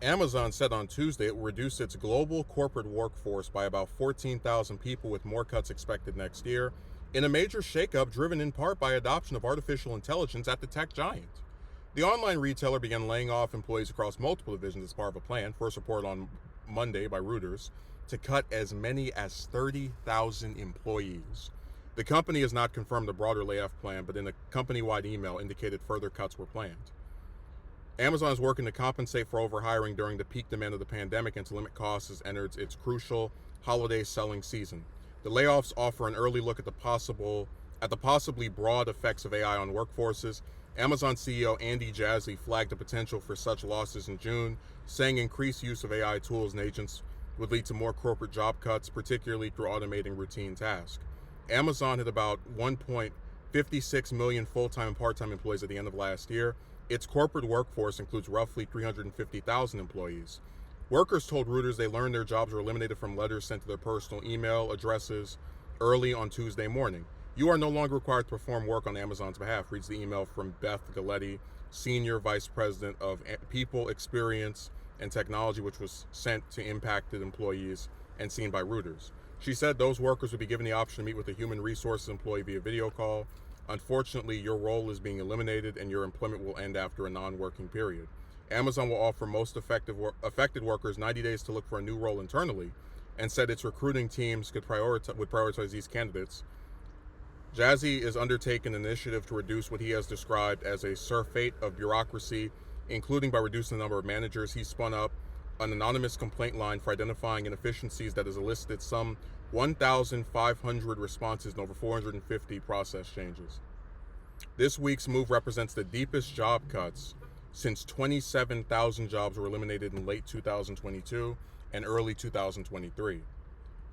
Amazon said on Tuesday it will reduce its global corporate workforce by about 14,000 people, with more cuts expected next year, in a major shakeup driven in part by adoption of artificial intelligence at the tech giant. The online retailer began laying off employees across multiple divisions as part of a plan, first reported on Monday by Reuters, to cut as many as 30,000 employees. The company has not confirmed the broader layoff plan, but in a company-wide email indicated further cuts were planned. Amazon is working to compensate for overhiring during the peak demand of the pandemic and to limit costs as it enters its crucial holiday selling season. The layoffs offer an early look at the possibly broad effects of AI on workforces. Amazon CEO Andy Jassy flagged the potential for such losses in June, saying increased use of AI tools and agents would lead to more corporate job cuts, particularly through automating routine tasks. Amazon had about 1.56 million full-time and part-time employees at the end of last year. Its corporate workforce includes roughly 350,000 employees. Workers told Reuters they learned their jobs were eliminated from letters sent to their personal email addresses early on Tuesday morning. "You are no longer required to perform work on Amazon's behalf," reads the email from Beth Galletti, Senior Vice President of People Experience and Technology, which was sent to impacted employees and seen by Reuters. She said those workers would be given the option to meet with a human resources employee via video call. "Unfortunately, your role is being eliminated and your employment will end after a non-working period." Amazon will offer most affected workers 90 days to look for a new role internally, and said its recruiting teams would prioritize these candidates. Jassy is undertaking an initiative to reduce what he has described as a surfeit of bureaucracy, including by reducing the number of managers. He spun up an anonymous complaint line for identifying inefficiencies that has elicited some 1,500 responses and over 450 process changes. This week's move represents the deepest job cuts since 27,000 jobs were eliminated in late 2022 and early 2023.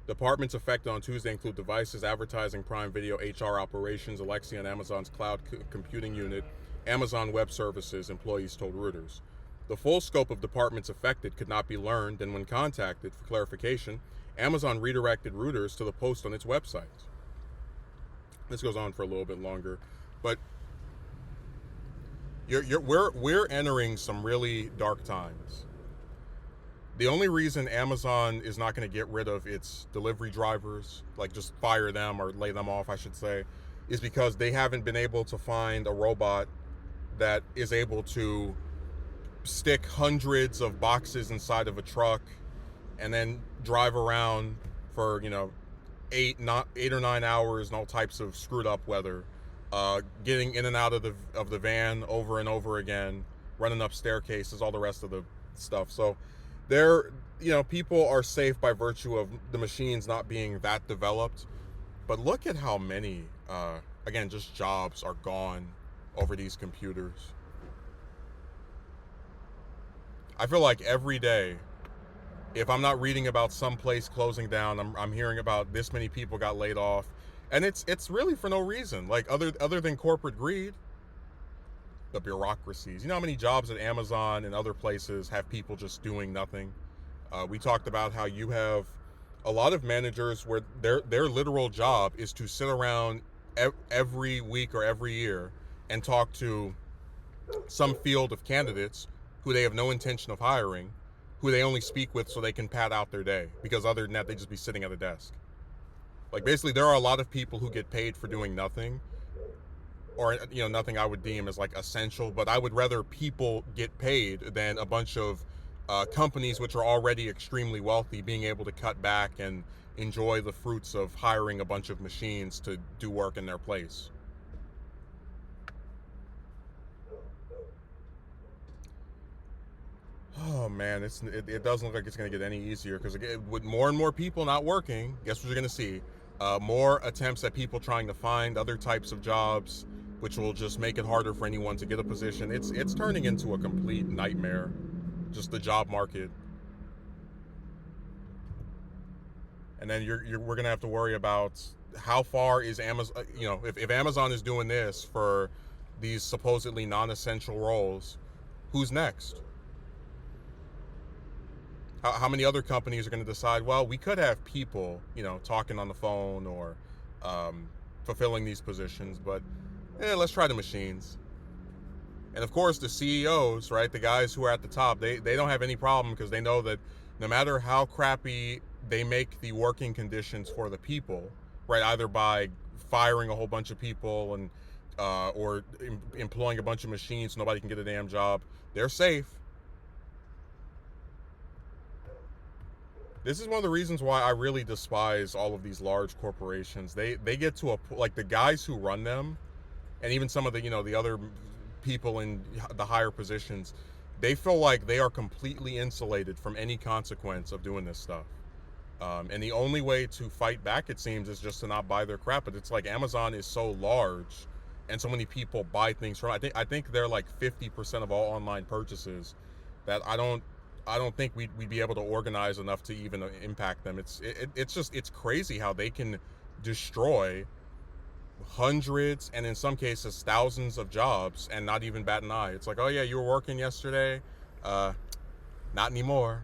Departments affected on Tuesday include devices, advertising, Prime Video, HR operations, Alexa, and Amazon's cloud computing unit, Amazon Web Services, employees told Reuters. The full scope of departments affected could not be learned, and when contacted for clarification, Amazon redirected Reuters to the post on its website. This goes on for a little bit longer, but we're entering some really dark times. The only reason Amazon is not going to get rid of its delivery drivers, like just fire them or lay them off, I should say, is because they haven't been able to find a robot that is able to stick hundreds of boxes inside of a truck and then drive around for, 8 or 9 hours in all types of screwed up weather, getting in and out of the van over and over again, running up staircases, all the rest of the stuff. So people are safe by virtue of the machines not being that developed. But look at how many, again, just jobs are gone over these computers. I feel like every day, if I'm not reading about some place closing down, I'm hearing about this many people got laid off, and it's really for no reason, like other than corporate greed. The bureaucracies. You know how many jobs at Amazon and other places have people just doing nothing? We talked about how you have a lot of managers where their literal job is to sit around every week or every year and talk to some field of candidates who they have no intention of hiring, who they only speak with so they can pad out their day, because other than that, they just be sitting at a desk. Like, basically, there are a lot of people who get paid for doing nothing, or nothing I would deem as like essential, but I would rather people get paid than a bunch of companies which are already extremely wealthy being able to cut back and enjoy the fruits of hiring a bunch of machines to do work in their place. Oh man, it doesn't look like it's going to get any easier, because with more and more people not working, guess what you're going to see? More attempts at people trying to find other types of jobs, which will just make it harder for anyone to get a position. It's turning into a complete nightmare, just the job market. And then we're going to have to worry about how far is Amazon, if Amazon is doing this for these supposedly non-essential roles, who's next? How many other companies are going to decide, well, we could have people, talking on the phone or fulfilling these positions, but let's try the machines. And of course, the CEOs, right, the guys who are at the top, they don't have any problem because they know that no matter how crappy they make the working conditions for the people, right, either by firing a whole bunch of people and or employing a bunch of machines so nobody can get a damn job, they're safe. This is one of the reasons why I really despise all of these large corporations. They get to a, like, the guys who run them, and even some of the, the other people in the higher positions, they feel like they are completely insulated from any consequence of doing this stuff. And the only way to fight back, it seems, is just to not buy their crap. But it's like Amazon is so large, and so many people buy things from. I think they're like 50% of all online purchases. That I don't think we'd be able to organize enough to even impact them. It's crazy how they can destroy hundreds and in some cases thousands of jobs and not even bat an eye. It's like, oh yeah, you were working yesterday, not anymore.